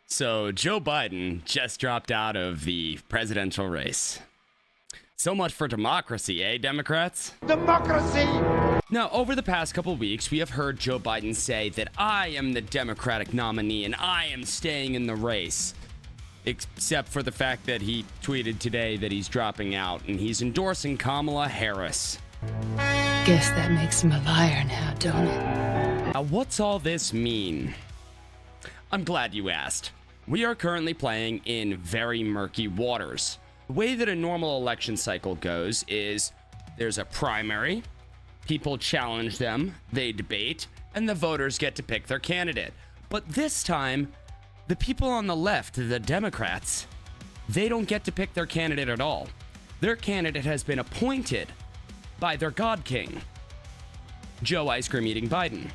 So Joe Biden just dropped out of the presidential race. So much for democracy, eh, Democrats? Democracy! Now, over the past couple weeks, we have heard Joe Biden say that I am the Democratic nominee and I am staying in the race. Except for the fact that he tweeted today that he's dropping out and he's endorsing Kamala Harris. Guess that makes him a liar now, don't it? Now, what's all this mean? I'm glad you asked. We are currently playing in very murky waters. The way that a normal election cycle goes is there's a primary, people challenge them, they debate, and the voters get to pick their candidate. But this time, the people on the left, the Democrats, they don't get to pick their candidate at all. Their candidate has been appointed by their God King, Joe Ice Cream Eating Biden.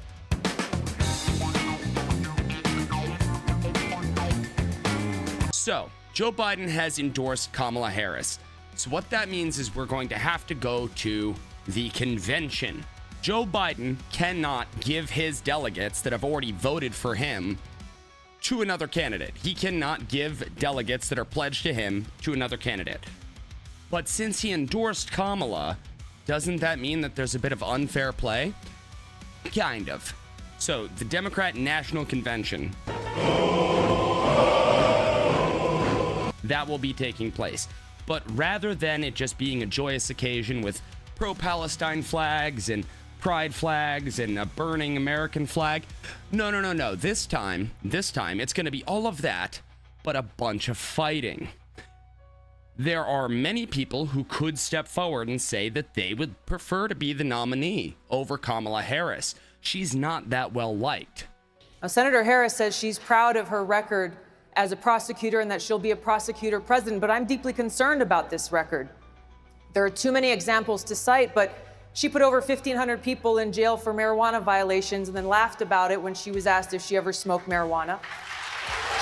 So, Joe Biden has endorsed Kamala Harris. So what that means is we're going to have to go to the convention. Joe Biden cannot give his delegates that have already voted for him to another candidate. He cannot give delegates that are pledged to him to another candidate. But since he endorsed Kamala, doesn't that mean that there's a bit of unfair play? Kind of. So the Democrat National Convention, that will be taking place. But rather than it just being a joyous occasion with pro-Palestine flags and pride flags and a burning American flag, no. This time, it's going to be all of that, but a bunch of fighting. There are many people who could step forward and say that they would prefer to be the nominee over Kamala Harris. She's not that well liked. Now, Senator Harris says she's proud of her record as a prosecutor and that she'll be a prosecutor president, but I'm deeply concerned about this record. There are too many examples to cite, but she put over 1,500 people in jail for marijuana violations and then laughed about it when she was asked if she ever smoked marijuana.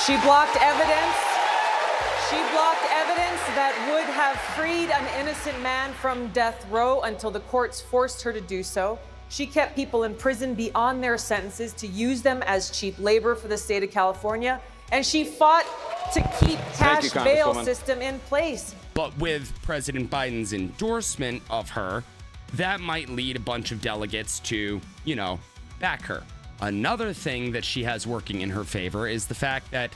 She blocked evidence. She blocked evidence that would have freed an innocent man from death row until the courts forced her to do so. She kept people in prison beyond their sentences to use them as cheap labor for the state of California. And she fought to keep cash bail system in place. But with President Biden's endorsement of her, that might lead a bunch of delegates to, back her. Another thing that she has working in her favor is the fact that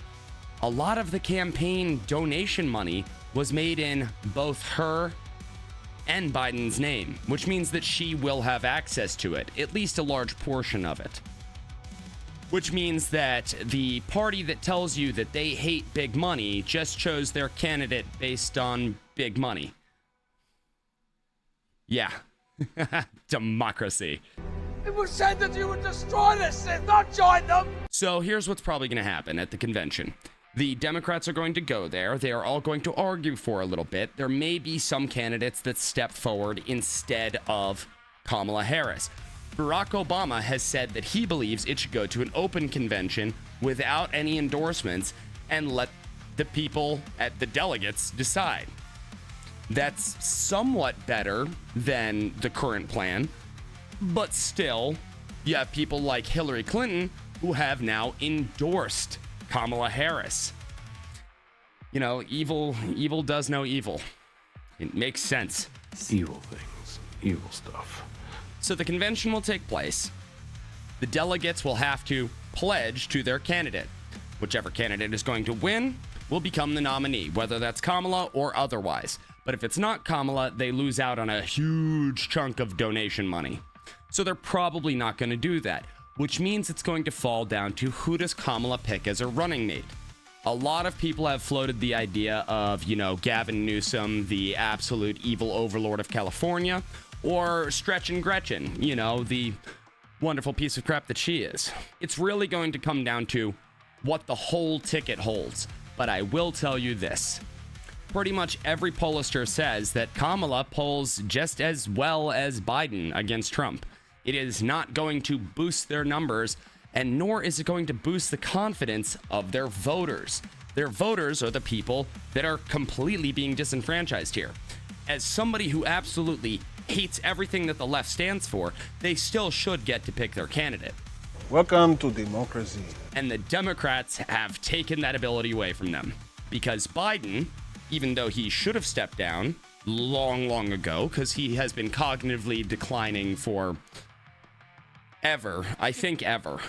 a lot of the campaign donation money was made in both her and Biden's name, which means that she will have access to it, at least a large portion of it. Which means that the party that tells you that they hate big money just chose their candidate based on big money. Yeah. Democracy. It was said that you would destroy this and not join them! So here's what's probably going to happen at the convention. The Democrats are going to go there. They are all going to argue for a little bit. There may be some candidates that step forward instead of Kamala Harris. Barack Obama has said that he believes it should go to an open convention without any endorsements and let the people at the delegates decide. That's somewhat better than the current plan, but still, you have people like Hillary Clinton who have now endorsed Kamala Harris. Evil does no evil. It makes sense. Evil things, evil stuff. So the convention will take place. The delegates will have to pledge to their candidate. Whichever candidate is going to win will become the nominee, whether that's Kamala or otherwise. But if it's not Kamala, they lose out on a huge chunk of donation money. So they're probably not going to do that, which means it's going to fall down to who does Kamala pick as a running mate. A lot of people have floated the idea of, Gavin Newsom, the absolute evil overlord of California, or Stretch and Gretchen, the wonderful piece of crap that she is. It's really going to come down to what the whole ticket holds. But I will tell you this. Pretty much every pollster says that Kamala polls just as well as Biden against Trump. It is not going to boost their numbers, and nor is it going to boost the confidence of their voters. Their voters are the people that are completely being disenfranchised here. As somebody who absolutely hates everything that the left stands for, they still should get to pick their candidate. Welcome to democracy. And the Democrats have taken that ability away from them. Because Biden, even though he should have stepped down long ago, because he has been cognitively declining for ever, I think ever.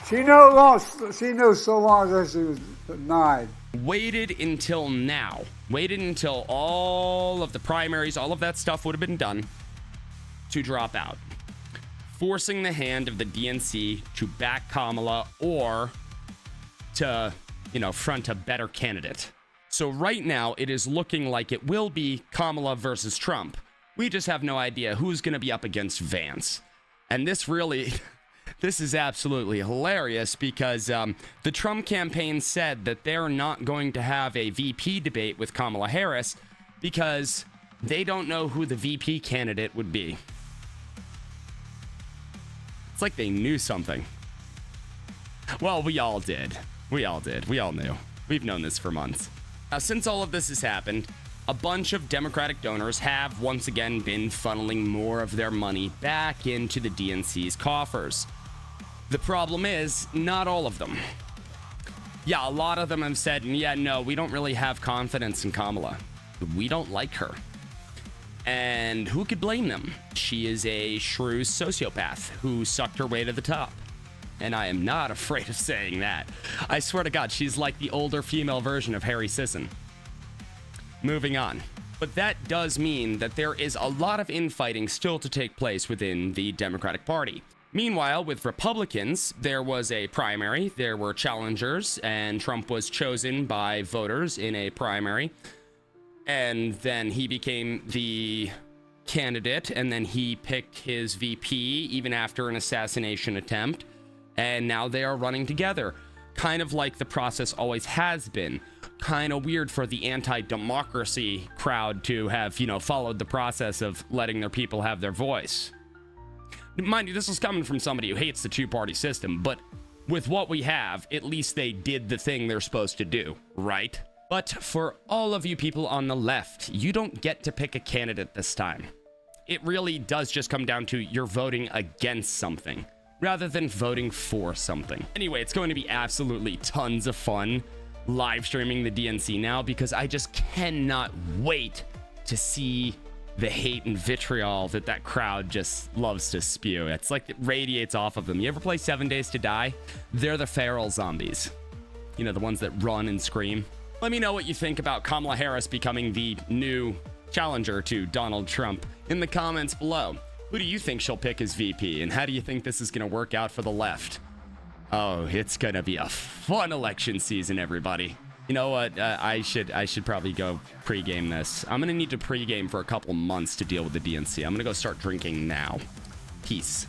She knows so long as she was denied. Waited until now. Waited until all of the primaries, all of that stuff would have been done to drop out. Forcing the hand of the DNC to back Kamala or to, front a better candidate. So right now, it is looking like it will be Kamala versus Trump. We just have no idea who's going to be up against Vance. And this is absolutely hilarious because the Trump campaign said that they're not going to have a VP debate with Kamala Harris because they don't know who the VP candidate would be. It's like they knew something. Well, we all did. We all knew. We've known this for months. Now, since all of this has happened, a bunch of Democratic donors have once again been funneling more of their money back into the DNC's coffers. The problem is, not all of them. Yeah, a lot of them have said, yeah, no, we don't really have confidence in Kamala. We don't like her. And who could blame them? She is a shrew sociopath who sucked her way to the top. And I am not afraid of saying that. I swear to God, she's like the older female version of Harry Sisson. Moving on. But that does mean that there is a lot of infighting still to take place within the Democratic Party. Meanwhile, with Republicans, there was a primary, there were challengers, and Trump was chosen by voters in a primary. And then he became the candidate, and then he picked his VP even after an assassination attempt. And now they are running together, kind of like the process always has been. Kind of weird for the anti-democracy crowd to have, followed the process of letting their people have their voice. Mind you, this is coming from somebody who hates the two-party system, but with what we have, at least they did the thing they're supposed to do, right? But for all of you people on the left, you don't get to pick a candidate this time. It really does just come down to you're voting against something, rather than voting for something. Anyway, it's going to be absolutely tons of fun live streaming the DNC now because I just cannot wait to see the hate and vitriol that crowd just loves to spew. It's like it radiates off of them. You ever play 7 Days to Die? They're the feral zombies. The ones that run and scream. Let me know what you think about Kamala Harris becoming the new challenger to Donald Trump in the comments below. Who do you think she'll pick as VP, and how do you think this is going to work out for the left? Oh, it's going to be a fun election season, everybody. You know what? I should probably go pregame this. I'm going to need to pregame for a couple months to deal with the DNC. I'm going to go start drinking now. Peace.